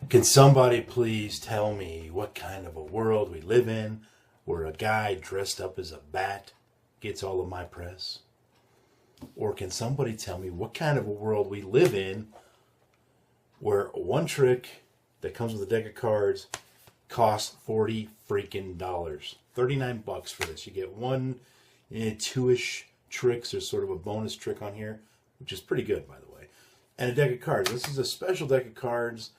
Can somebody please tell me what kind of a world we live in where a guy dressed up as a bat gets all of my press? Or can somebody tell me what kind of a world we live in where one trick that comes with a deck of cards costs $40 freaking dollars? $39 for this. You get one, two-ish tricks. There's sort of a bonus trick on here, which is pretty good, by the way. And a deck of cards. This is a special deck of cards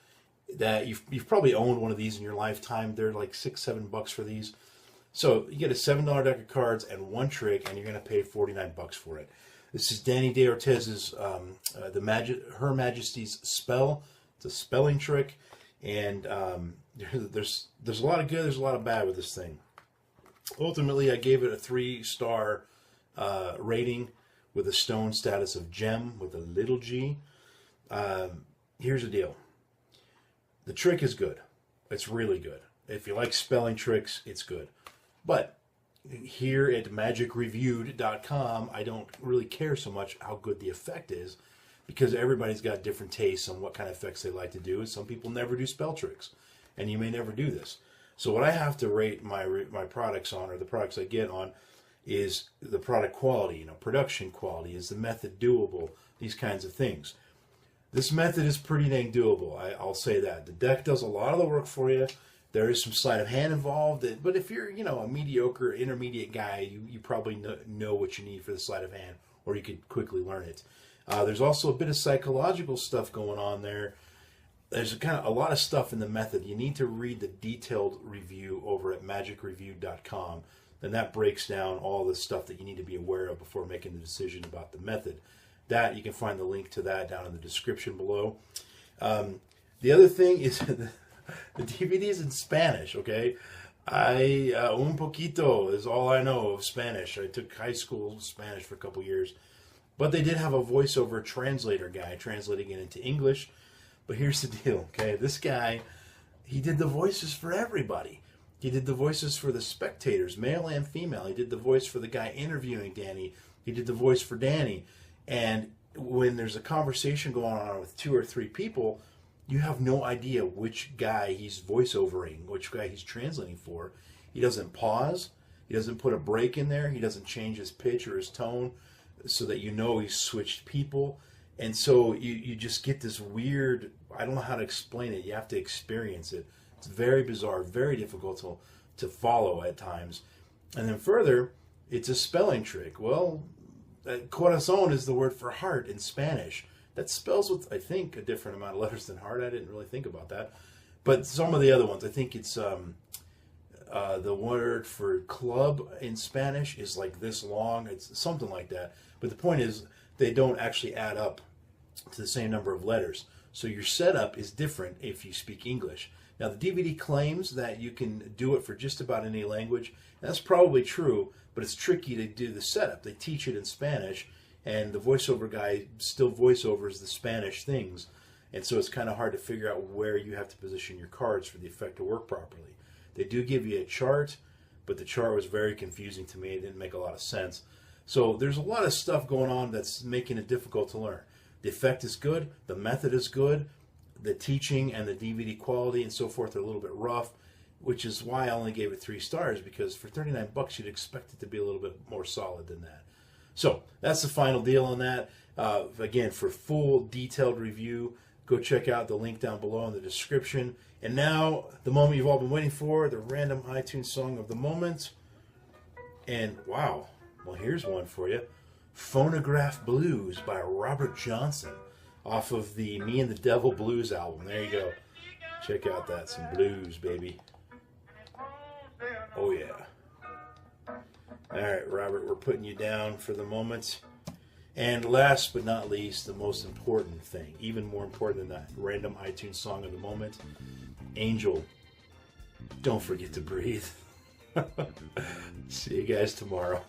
that you've probably owned one of these in your lifetime. They're like $6-7 for these. So you get a $7 deck of cards and one trick, and you're going to pay $49 for it. This is Dani DaOrtiz's Her Majesty's spell. It's a spelling trick, and there's a lot of good, there's a lot of bad with this thing. Ultimately, I gave it a 3-star rating with a stone status of gem with a little g. Here's the deal. The trick is good. It's really good. If you like spelling tricks, it's good. But here at magicreviewed.com, I don't really care so much how good the effect is, because everybody's got different tastes on what kind of effects they like to do, and some people never do spell tricks, and you may never do this. So what I have to rate my products on, or the products I get on, is the product quality, production quality. Is the method doable? These kinds of things. This method is pretty dang doable. I'll say that. The deck does a lot of the work for you. There is some sleight of hand involved, but if you're, a mediocre, intermediate guy, you probably know what you need for the sleight of hand, or you could quickly learn it. There's also a bit of psychological stuff going on there. There's a lot of stuff in the method. You need to read the detailed review over at magicreviewed.com, and that breaks down all the stuff that you need to be aware of before making the decision about the method. That, you can find the link to that down in the description below. The other thing is the DVD is in Spanish, okay? Un poquito is all I know of Spanish. I took high school Spanish for a couple years. But they did have a voiceover translator guy translating it into English. But here's the deal, okay? This guy, he did the voices for everybody. He did the voices for the spectators, male and female. He did the voice for the guy interviewing Dani. He did the voice for Dani. And when there's a conversation going on with 2 or 3 people, you have no idea which guy he's voiceovering, which guy he's translating for. He doesn't pause. He doesn't put a break in there. He doesn't change his pitch or his tone so that he's switched people. And so you just get this weird, I don't know how to explain it. You have to experience it. It's very bizarre, very difficult to follow at times. And then further, it's a spelling trick. Well, corazón is the word for heart in Spanish. That spells with, I think, a different amount of letters than heart. I didn't really think about that. But some of the other ones, I think it's the word for club in Spanish is like this long. It's something like that. But the point is, they don't actually add up to the same number of letters. So your setup is different if you speak English. Now, the DVD claims that you can do it for just about any language. That's probably true, but it's tricky to do the setup. They teach it in Spanish, and the voiceover guy still voiceovers the Spanish things. And so it's kind of hard to figure out where you have to position your cards for the effect to work properly. They do give you a chart, but the chart was very confusing to me. It didn't make a lot of sense. So there's a lot of stuff going on that's making it difficult to learn. The effect is good. The method is good. The teaching and the DVD quality and so forth are a little bit rough, which is why I only gave it 3 stars, because for $39 you'd expect it to be a little bit more solid than that. So that's the final deal on that. Again, for full detailed review, go check out the link down below in the description. And now, the moment you've all been waiting for, the random iTunes song of the moment. And wow, well, here's one for you. Phonograph Blues by Robert Johnson, off of the Me and the Devil Blues album. There you go. Check out that. Some blues, baby. Oh, yeah. All right, Robert, we're putting you down for the moment. And last but not least, the most important thing, even more important than that random iTunes song of the moment, Angel, don't forget to breathe. See you guys tomorrow.